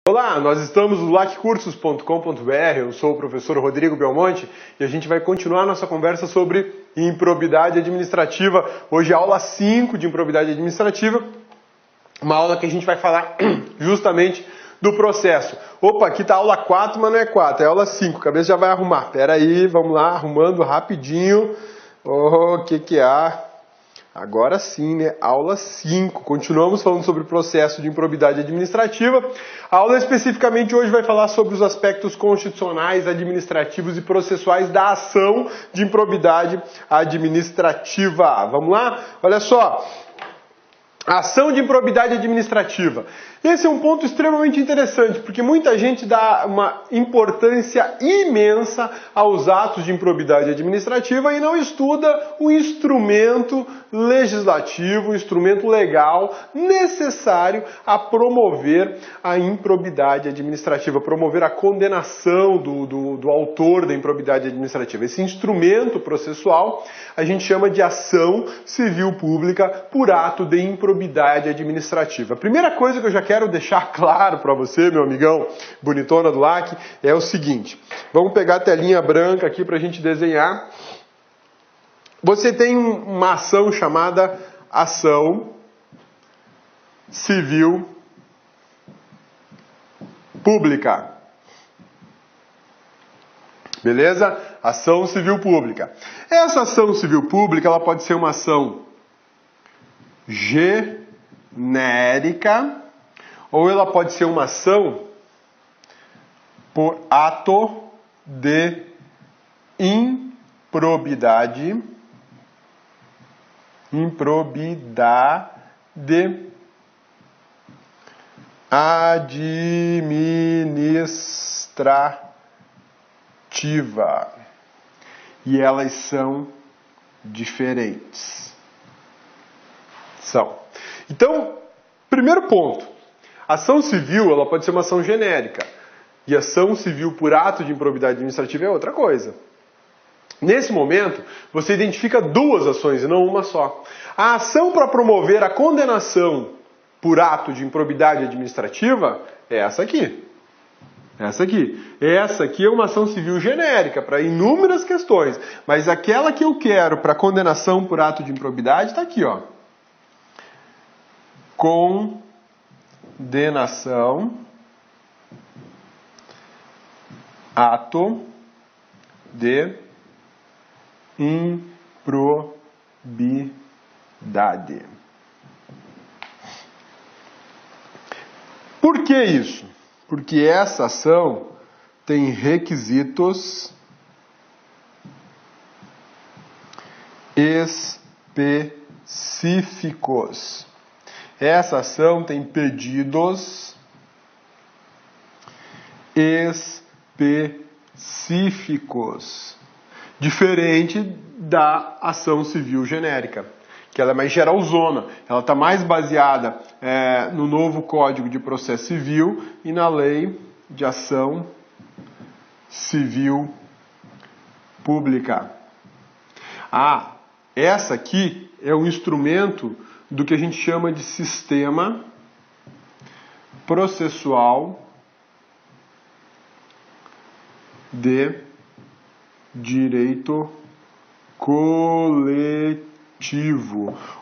Olá, nós estamos no laccursos.com.br, eu sou o professor Rodrigo Belmonte e a gente vai continuar nossa conversa sobre improbidade administrativa. Hoje é a aula 5 de improbidade administrativa, uma aula que a gente vai falar justamente do processo. Opa, aqui está a aula 4, mas não é 4, é a aula 5, a cabeça já vai arrumar. Pera aí, vamos lá, arrumando rapidinho. O que há? Agora sim, né? Aula 5. Continuamos falando sobre o processo de improbidade administrativa. A aula especificamente hoje vai falar sobre os aspectos constitucionais, administrativos e processuais da ação de improbidade administrativa. Vamos lá? Olha só. Ação de improbidade administrativa. Esse é um ponto extremamente interessante, porque muita gente dá uma importância imensa aos atos de improbidade administrativa e não estuda o instrumento legislativo, o instrumento legal necessário a promover a improbidade administrativa, promover a condenação do autor da improbidade administrativa. Esse instrumento processual a gente chama de ação civil pública por ato de improbidade administrativa. A primeira coisa que eu já quero deixar claro para você, meu amigão bonitona do LAC, é o seguinte. Vamos pegar a telinha branca aqui para a gente desenhar. Você tem uma ação chamada ação civil pública. Beleza? Ação civil pública. Essa ação civil pública, ela pode ser uma ação genérica ou ela pode ser uma ação por ato de improbidade administrativa. E elas são diferentes. Então, primeiro ponto. Ação civil, ela pode ser uma ação genérica. E ação civil por ato de improbidade administrativa é outra coisa. Nesse momento, você identifica duas ações e não uma só. A ação para promover a condenação por ato de improbidade administrativa é essa aqui. Essa aqui é uma ação civil genérica para inúmeras questões. Mas aquela que eu quero para condenação por ato de improbidade está aqui, ó. Condenação, ato de improbidade. Por que isso? Porque essa ação tem requisitos específicos. Essa ação tem pedidos específicos, diferente da ação civil genérica, que ela é mais geralzona, ela está mais baseada no novo Código de Processo Civil e na Lei de Ação Civil Pública. Essa aqui é um instrumento do que a gente chama de sistema processual de direito coletivo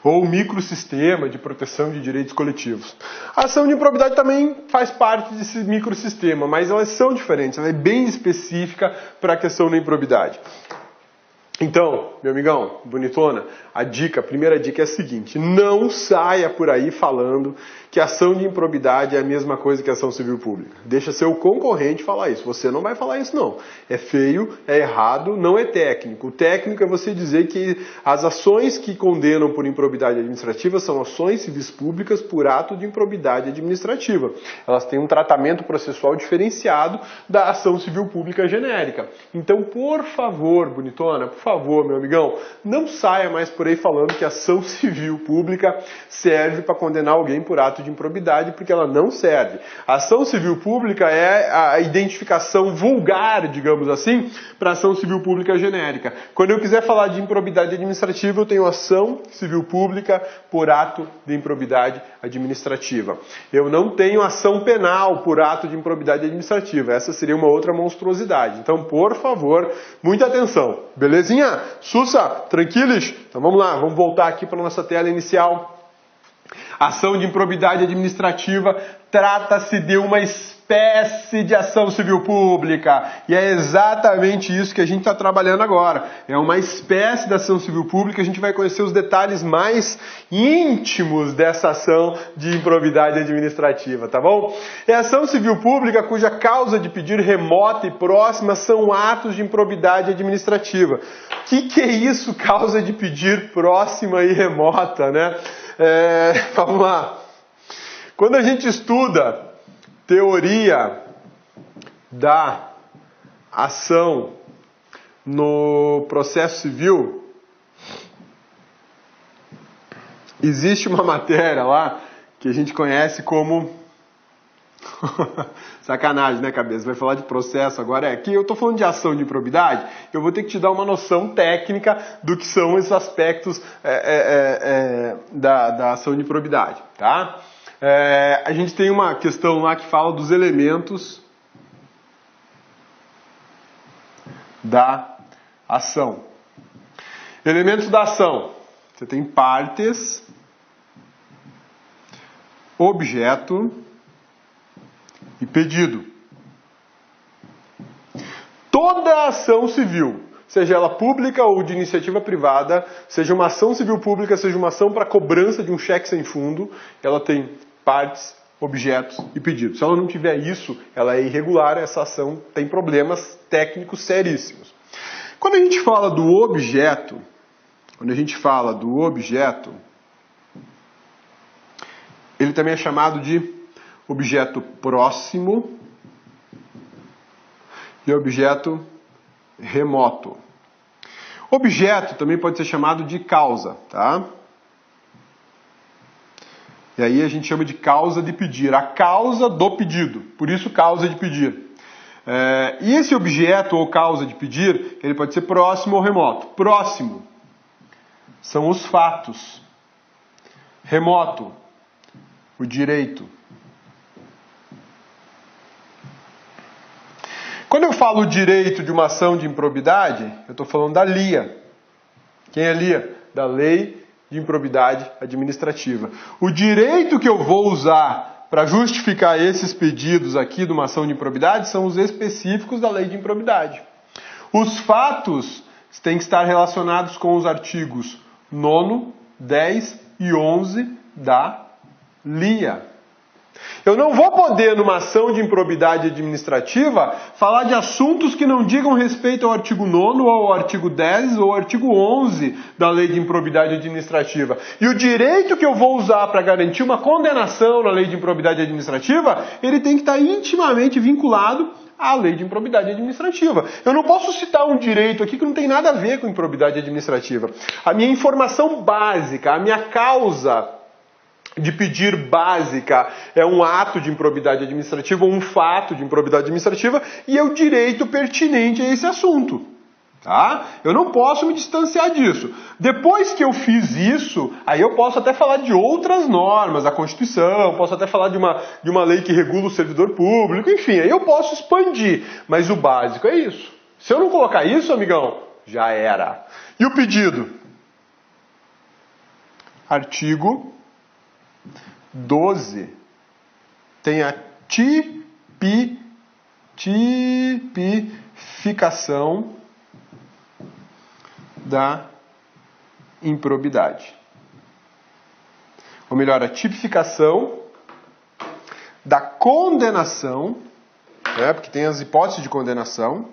ou microsistema de proteção de direitos coletivos. A ação de improbidade também faz parte desse microsistema, mas elas são diferentes, ela é bem específica para a questão da improbidade. Então, meu amigão, bonitona, a primeira dica é a seguinte: não saia por aí falando que ação de improbidade é a mesma coisa que ação civil pública. Deixa seu concorrente falar isso. Você não vai falar isso, não. É feio, é errado, não é técnico. O técnico é você dizer que as ações que condenam por improbidade administrativa são ações civis públicas por ato de improbidade administrativa. Elas têm um tratamento processual diferenciado da ação civil pública genérica. Então, por favor, bonitona, por favor, meu amigão, não saia mais por aí falando que a ação civil pública serve para condenar alguém por ato de improbidade, porque ela não serve. A ação civil pública é a identificação vulgar, digamos assim, para ação civil pública genérica. Quando eu quiser falar de improbidade administrativa, eu tenho ação civil pública por ato de improbidade administrativa. Eu não tenho ação penal por ato de improbidade administrativa. Essa seria uma outra monstruosidade. Então, por favor, muita atenção. Belezinha? Sussa, tranquilos? Então vamos lá, vamos voltar aqui para a nossa tela inicial. Ação de improbidade administrativa trata-se de uma espécie de ação civil pública. E é exatamente isso que a gente está trabalhando agora. É uma espécie de ação civil pública. A gente vai conhecer os detalhes mais íntimos dessa ação de improbidade administrativa, tá bom? É ação civil pública cuja causa de pedir remota e próxima são atos de improbidade administrativa. O que é isso, causa de pedir próxima e remota, né? Vamos lá. Quando a gente estuda teoria da ação no processo civil, existe uma matéria lá que a gente conhece como... Sacanagem, né, cabeça? Vai falar de processo agora. Aqui eu estou falando de ação de improbidade, eu vou ter que te dar uma noção técnica do que são esses aspectos da ação de improbidade, tá? A gente tem uma questão lá que fala dos elementos da ação. Elementos da ação. Você tem partes, objeto e pedido. Toda ação civil, seja ela pública ou de iniciativa privada, seja uma ação civil pública, seja uma ação para cobrança de um cheque sem fundo, ela tem partes, objetos e pedido. Se ela não tiver isso, ela é irregular, essa ação tem problemas técnicos seríssimos. Quando a gente fala do objeto, ele também é chamado de objeto próximo e objeto remoto. Objeto também pode ser chamado de causa, tá? E aí a gente chama de causa de pedir, a causa do pedido, por isso causa de pedir. E esse objeto ou causa de pedir, ele pode ser próximo ou remoto. Próximo são os fatos. Remoto, o direito. Quando eu falo direito de uma ação de improbidade, eu estou falando da LIA. Quem é LIA? Da Lei de Improbidade Administrativa. O direito que eu vou usar para justificar esses pedidos aqui de uma ação de improbidade são os específicos da Lei de Improbidade. Os fatos têm que estar relacionados com os artigos 9º, 10 e 11 da LIA. Eu não vou poder, numa ação de improbidade administrativa, falar de assuntos que não digam respeito ao artigo 9º, ou ao artigo 10 ou ao artigo 11 da Lei de Improbidade Administrativa. E o direito que eu vou usar para garantir uma condenação na Lei de Improbidade Administrativa, ele tem que estar intimamente vinculado à Lei de Improbidade Administrativa. Eu não posso citar um direito aqui que não tem nada a ver com improbidade administrativa. A minha informação básica, a minha causa de pedir básica é um ato de improbidade administrativa ou um fato de improbidade administrativa e é o direito pertinente a esse assunto. Tá? Eu não posso me distanciar disso. Depois que eu fiz isso, aí eu posso até falar de outras normas, a Constituição, posso até falar de uma lei que regula o servidor público, enfim, aí eu posso expandir. Mas o básico é isso. Se eu não colocar isso, amigão, já era. E o pedido? Artigo 12 tem a tipificação da improbidade. Ou melhor, a tipificação da condenação, porque tem as hipóteses de condenação,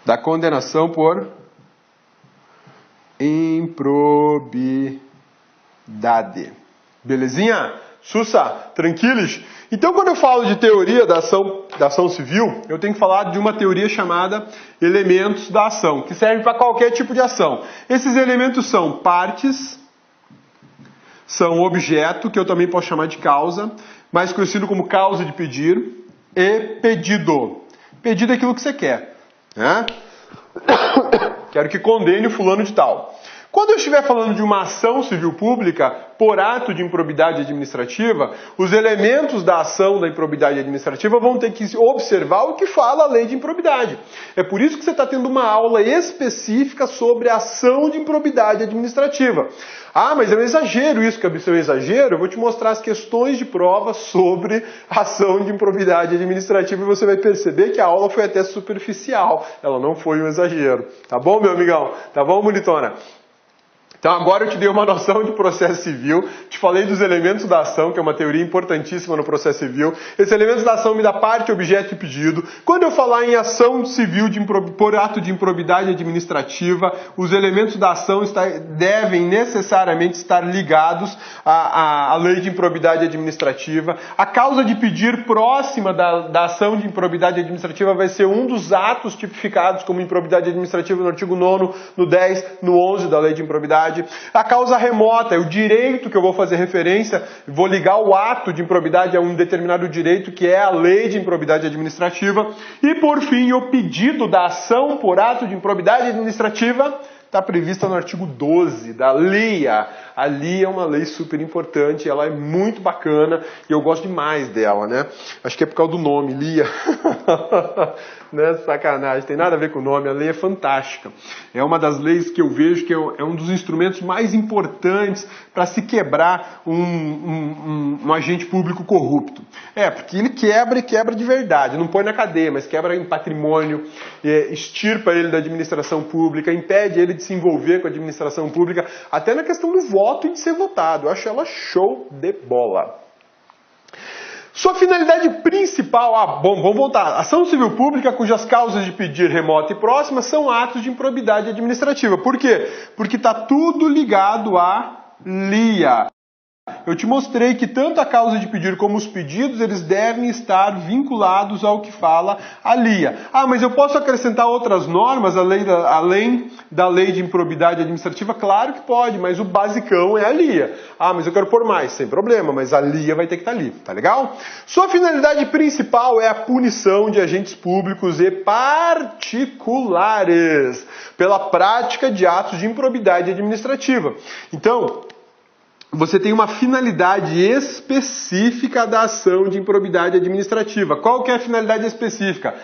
da condenação por improbidade. Belezinha? Sussa, tranquilos? Então, quando eu falo de teoria da ação civil, eu tenho que falar de uma teoria chamada elementos da ação, que serve para qualquer tipo de ação. Esses elementos são partes, são objeto, que eu também posso chamar de causa, mais conhecido como causa de pedir, e pedido. Pedido é aquilo que você quer, né? Quero que condene o fulano de tal. Quando eu estiver falando de uma ação civil pública por ato de improbidade administrativa, os elementos da ação da improbidade administrativa vão ter que observar o que fala a lei de improbidade. É por isso que você está tendo uma aula específica sobre a ação de improbidade administrativa. Ah, mas é um exagero isso, que é um exagero? Eu vou te mostrar as questões de prova sobre a ação de improbidade administrativa e você vai perceber que a aula foi até superficial. Ela não foi um exagero. Tá bom, meu amigão? Tá bom, bonitona? Então agora eu te dei uma noção de processo civil, te falei dos elementos da ação, que é uma teoria importantíssima no processo civil. Esses elementos da ação me dá parte, objeto e pedido. Quando eu falar em ação civil por ato de improbidade administrativa, os elementos da ação devem necessariamente estar ligados à lei de improbidade administrativa. A causa de pedir próxima da ação de improbidade administrativa vai ser um dos atos tipificados como improbidade administrativa no artigo 9º, no 10, no 11 da lei de improbidade. A causa remota é o direito que eu vou fazer referência, vou ligar o ato de improbidade a um determinado direito que é a lei de improbidade administrativa. E por fim, o pedido da ação por ato de improbidade administrativa está prevista no artigo 12 da LIA. A LIA é uma lei super importante, ela é muito bacana e eu gosto demais dela, né? Acho que é por causa do nome, LIA. Né? Sacanagem, tem nada a ver com o nome, a lei é fantástica. É uma das leis que eu vejo que é um dos instrumentos mais importantes para se quebrar um agente público corrupto. Porque ele quebra e quebra de verdade, não põe na cadeia, mas quebra em patrimônio, extirpa ele da administração pública, impede ele de se envolver com a administração pública, até na questão do voto e de ser votado. Eu acho ela show de bola. Sua finalidade principal, vamos voltar. Ação civil pública cujas causas de pedir remota e próxima são atos de improbidade administrativa. Por quê? Porque está tudo ligado à LIA. Eu te mostrei que tanto a causa de pedir como os pedidos, eles devem estar vinculados ao que fala a LIA. Mas eu posso acrescentar outras normas além da lei de improbidade administrativa? Claro que pode, mas o basicão é a LIA. Mas eu quero pôr mais, sem problema, mas a LIA vai ter que estar ali, tá legal? Sua finalidade principal é a punição de agentes públicos e particulares pela prática de atos de improbidade administrativa. Então, você tem uma finalidade específica da ação de improbidade administrativa. Qual que é a finalidade específica?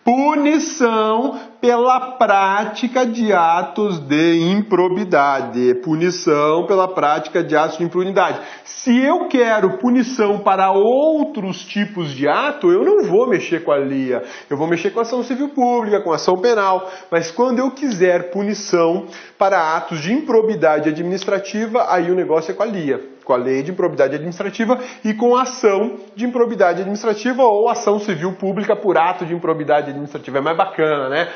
Punição pela prática de atos de improbidade. Punição pela prática de atos de impunidade. Se eu quero punição para outros tipos de ato, eu não vou mexer com a LIA. Eu vou mexer com a ação civil pública, com a ação penal. Mas quando eu quiser punição para atos de improbidade administrativa, aí o negócio é com a LIA. Com a lei de improbidade administrativa e com a ação de improbidade administrativa ou ação civil pública por ato de improbidade administrativa. É mais bacana, né?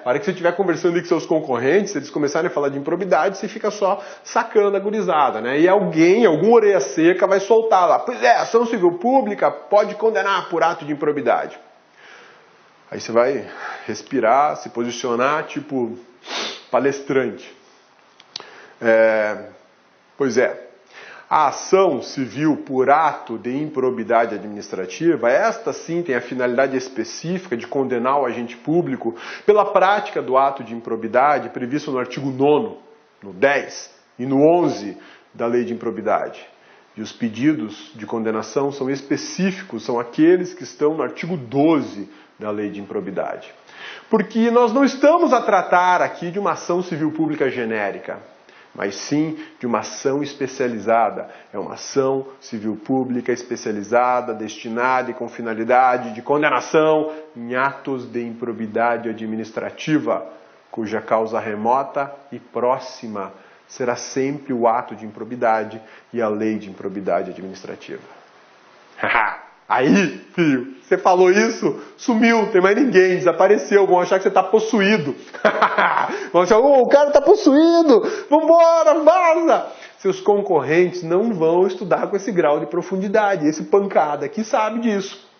A hora que você estiver conversando com seus concorrentes, eles começarem a falar de improbidade, você fica só sacando a gurizada, né? E algum orelha seca vai soltar lá. Pois é, ação civil pública pode condenar por ato de improbidade. Aí você vai respirar, se posicionar, tipo palestrante. Pois é. A ação civil por ato de improbidade administrativa, esta sim tem a finalidade específica de condenar o agente público pela prática do ato de improbidade previsto no artigo 9º, no 10 e no 11 da lei de improbidade. E os pedidos de condenação são específicos, são aqueles que estão no artigo 12 da lei de improbidade. Porque nós não estamos a tratar aqui de uma ação civil pública genérica, mas sim de uma ação especializada. É uma ação civil pública especializada, destinada e com finalidade de condenação em atos de improbidade administrativa, cuja causa remota e próxima será sempre o ato de improbidade e a lei de improbidade administrativa. Aí, filho, você falou isso, sumiu, não tem mais ninguém, desapareceu, vão achar que você está possuído. Vão achar, o cara está possuído, vambora, vaza. Seus concorrentes não vão estudar com esse grau de profundidade, esse pancada aqui sabe disso.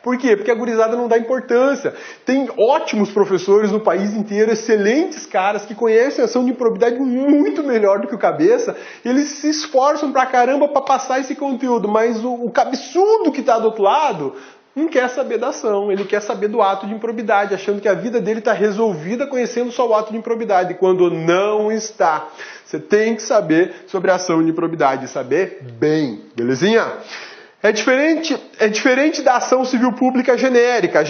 Por quê? Porque a gurizada não dá importância. Tem ótimos professores no país inteiro, excelentes caras que conhecem a ação de improbidade muito melhor do que o cabeça. Eles se esforçam pra caramba pra passar esse conteúdo, mas o cabeçudo que tá do outro lado não quer saber da ação, ele quer saber do ato de improbidade, achando que a vida dele está resolvida conhecendo só o ato de improbidade, quando não está. Você tem que saber sobre a ação de improbidade, saber bem, belezinha? É diferente da ação civil pública genérica. A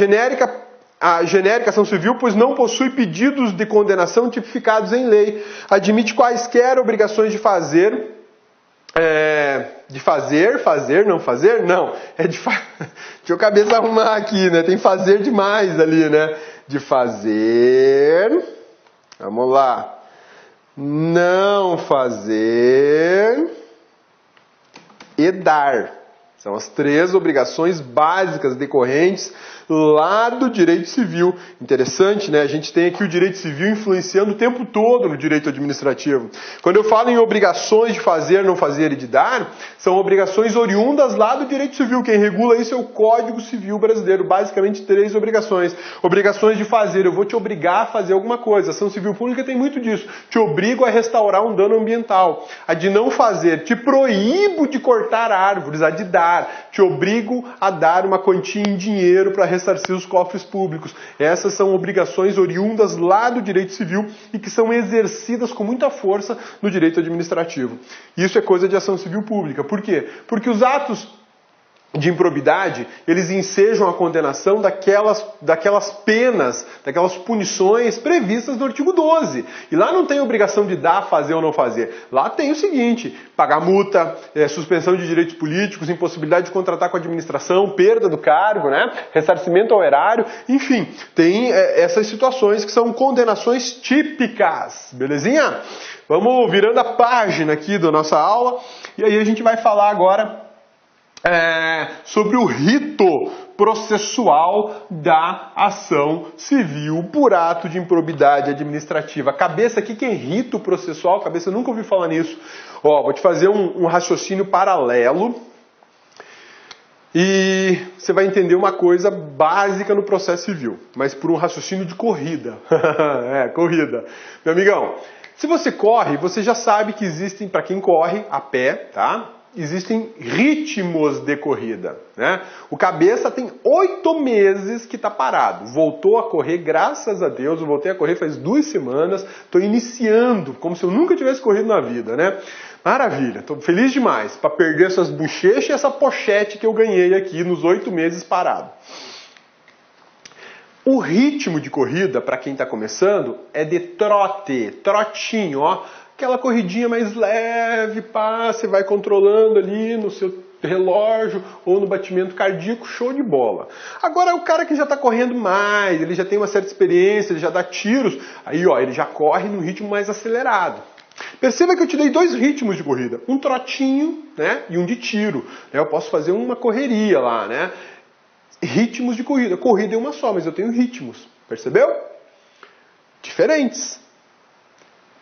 genérica ação civil, pois não possui pedidos de condenação tipificados em lei. Admite quaisquer obrigações de fazer. Deixa eu cabeça arrumar aqui, né? Tem fazer demais ali, né? De fazer. Vamos lá. Não fazer. E dar. São as 3 obrigações básicas decorrentes lá do direito civil. Interessante, né? A gente tem aqui o direito civil influenciando o tempo todo no direito administrativo. Quando eu falo em obrigações de fazer, não fazer e de dar, são obrigações oriundas lá do direito civil. Quem regula isso é o Código Civil Brasileiro. Basicamente 3 obrigações. Obrigações de fazer, eu vou te obrigar a fazer alguma coisa. A ação civil pública tem muito disso. Te obrigo a restaurar um dano ambiental. A de não fazer, te proíbo de cortar árvores. A de dar, te obrigo a dar uma quantia em dinheiro para ressarcir os cofres públicos. Essas são obrigações oriundas lá do direito civil e que são exercidas com muita força no direito administrativo. Isso é coisa de ação civil pública. Por quê? Porque os atos de improbidade, eles ensejam a condenação daquelas penas, daquelas punições previstas no artigo 12. E lá não tem obrigação de dar, fazer ou não fazer. Lá tem o seguinte: pagar multa, suspensão de direitos políticos, impossibilidade de contratar com a administração, perda do cargo, né? Ressarcimento ao erário, enfim, tem essas situações que são condenações típicas, belezinha? Vamos virando a página aqui da nossa aula e aí a gente vai falar agora sobre o rito processual da ação civil por ato de improbidade administrativa. Cabeça, o que é rito processual? Cabeça, eu nunca ouvi falar nisso. Vou te fazer um raciocínio paralelo e você vai entender uma coisa básica no processo civil, mas por um raciocínio de corrida. Corrida. Meu amigão, se você corre, você já sabe que existem, para quem corre a pé, tá? Existem ritmos de corrida, né? O Cabeça tem 8 meses que está parado. Voltou a correr, graças a Deus. Eu voltei a correr faz 2 semanas. Estou iniciando, como se eu nunca tivesse corrido na vida, né? Maravilha, estou feliz demais para perder essas bochechas e essa pochete que eu ganhei aqui nos 8 meses parado. O ritmo de corrida, para quem está começando, é de trote, trotinho, ó. Aquela corridinha mais leve, pá, você vai controlando ali no seu relógio ou no batimento cardíaco, show de bola. Agora o cara que já está correndo mais, ele já tem uma certa experiência, ele já dá tiros, aí ó, ele já corre num ritmo mais acelerado. Perceba que eu te dei 2 ritmos de corrida, um trotinho, né, e um de tiro. Eu posso fazer uma correria lá, né? Ritmos de corrida. Corrida é uma só, mas eu tenho ritmos, percebeu? Diferentes.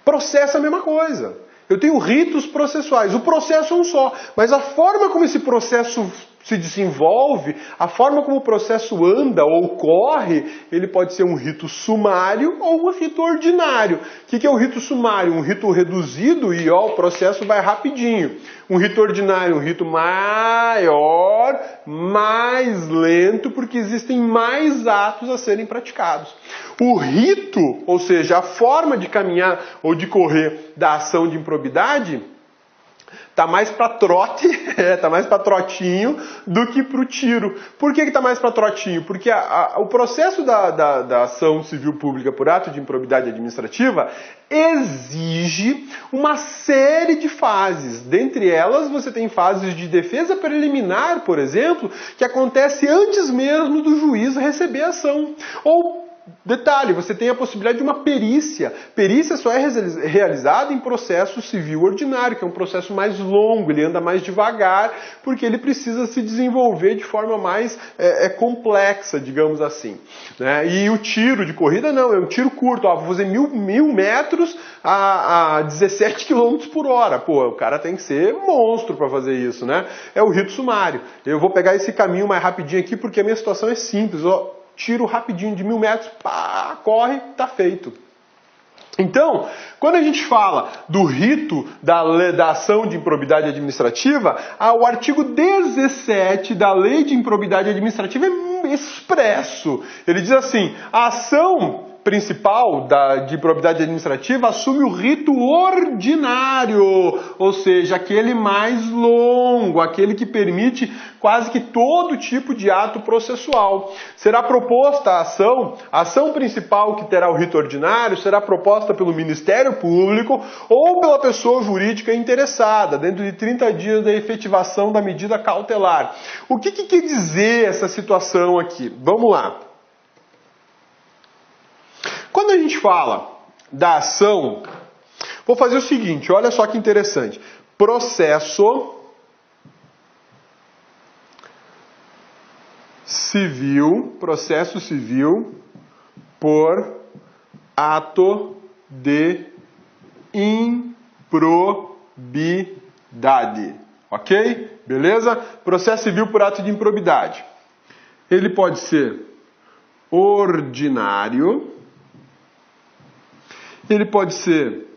Processo é a mesma coisa. Eu tenho ritos processuais. O processo é um só. Mas a forma como esse processo se desenvolve, a forma como o processo anda ou corre, ele pode ser um rito sumário ou um rito ordinário. O que é o rito sumário? Um rito reduzido e ó, o processo vai rapidinho. Um rito ordinário, um rito maior, mais lento, porque existem mais atos a serem praticados. O rito, ou seja, a forma de caminhar ou de correr da ação de improbidade, tá mais para trote, tá mais para trotinho do que para o tiro. Por que tá mais para trotinho? Porque o processo da ação civil pública por ato de improbidade administrativa exige uma série de fases. Dentre elas, você tem fases de defesa preliminar, por exemplo, que acontece antes mesmo do juiz receber a ação. Ou detalhe, você tem a possibilidade de uma perícia. Perícia só é realizada em processo civil ordinário, que é um processo mais longo, ele anda mais devagar, porque ele precisa se desenvolver de forma mais complexa, digamos assim. Né? E o tiro de corrida não, é um tiro curto. Vou fazer 1000 metros a 17 km por hora. Pô, o cara tem que ser monstro para fazer isso, né? É o rito sumário. Eu vou pegar esse caminho mais rapidinho aqui, porque a minha situação é simples. Tiro rapidinho de 1000 metros, pá, corre, tá feito. Então, quando a gente fala do rito da ação de improbidade administrativa, o artigo 17 da Lei de Improbidade Administrativa é expresso. Ele diz assim: a ação principal de improbidade administrativa assume o rito ordinário, ou seja, aquele mais longo, aquele que permite quase que todo tipo de ato processual. Será proposta a ação principal que terá o rito ordinário será proposta pelo Ministério Público ou pela pessoa jurídica interessada, dentro de 30 dias da efetivação da medida cautelar. O que quer dizer essa situação aqui? Vamos lá. Quando a gente fala da ação, vou fazer o seguinte, olha só que interessante. Processo civil por ato de improbidade. Ok? Beleza? Processo civil por ato de improbidade. Ele pode ser ordinário, ele pode ser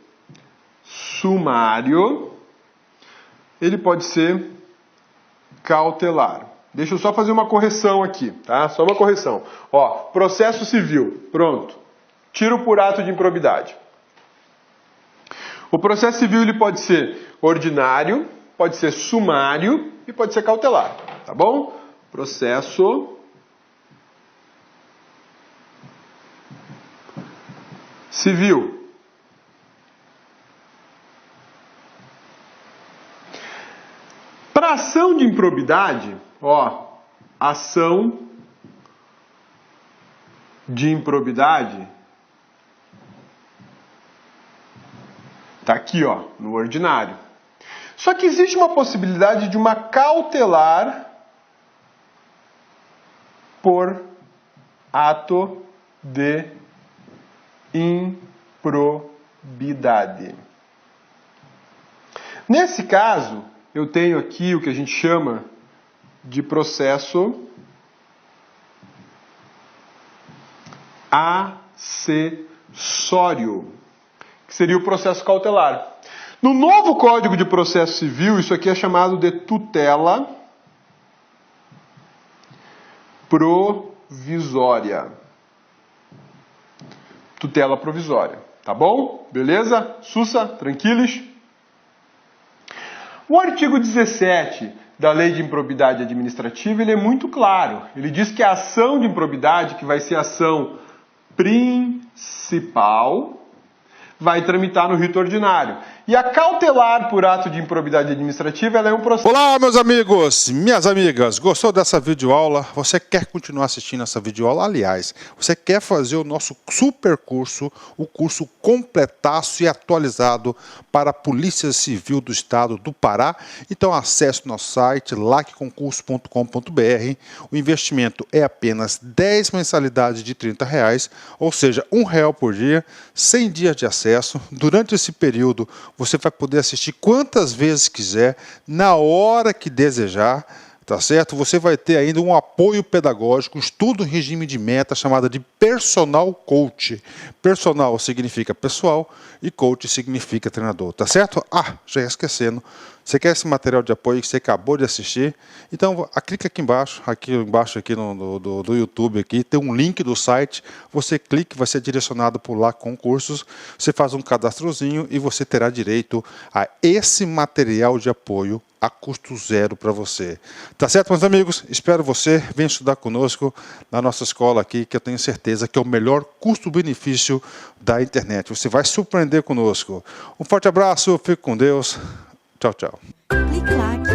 sumário, ele pode ser cautelar. Deixa eu só fazer uma correção aqui, tá? Só uma correção. Processo civil, pronto. Tiro por ato de improbidade. O processo civil ele pode ser ordinário, pode ser sumário e pode ser cautelar, tá bom? Processo civil. Para ação de improbidade, ação de improbidade tá aqui, no ordinário. Só que existe uma possibilidade de uma cautelar por ato de improbidade. Nesse caso, eu tenho aqui o que a gente chama de processo acessório, que seria o processo cautelar. No novo Código de Processo Civil, isso aqui é chamado de tutela provisória. Tutela provisória, tá bom? Beleza? Sussa? Tranquilos? O artigo 17 da Lei de Improbidade Administrativa, ele é muito claro. Ele diz que a ação de improbidade, que vai ser a ação principal, vai tramitar no rito ordinário. E a cautelar por ato de improbidade administrativa, ela é um processo... Olá, meus amigos, minhas amigas, gostou dessa videoaula? Você quer continuar assistindo essa videoaula? Aliás, você quer fazer o nosso super curso, o curso completaço e atualizado para a Polícia Civil do Estado do Pará? Então acesse o nosso site, lacconcurso.com.br. O investimento é apenas 10 mensalidades de R$30, ou seja, R$1 por dia, 100 dias de acesso. Durante esse período, você vai poder assistir quantas vezes quiser, na hora que desejar, tá certo? Você vai ter ainda um apoio pedagógico, estudo em regime de meta, chamada de personal coach. Personal significa pessoal e coach significa treinador, tá certo? Já ia esquecendo. Você quer esse material de apoio que você acabou de assistir? Então, clica aqui embaixo do YouTube, aqui, tem um link do site. Você clica, vai ser direcionado por lá com cursos. Você faz um cadastrozinho e você terá direito a esse material de apoio a custo zero para você. Tá certo, meus amigos? Espero você. Venha estudar conosco na nossa escola aqui, que eu tenho certeza que é o melhor custo-benefício da internet. Você vai surpreender conosco. Um forte abraço, fique com Deus. Tchau, tchau. Clique lá.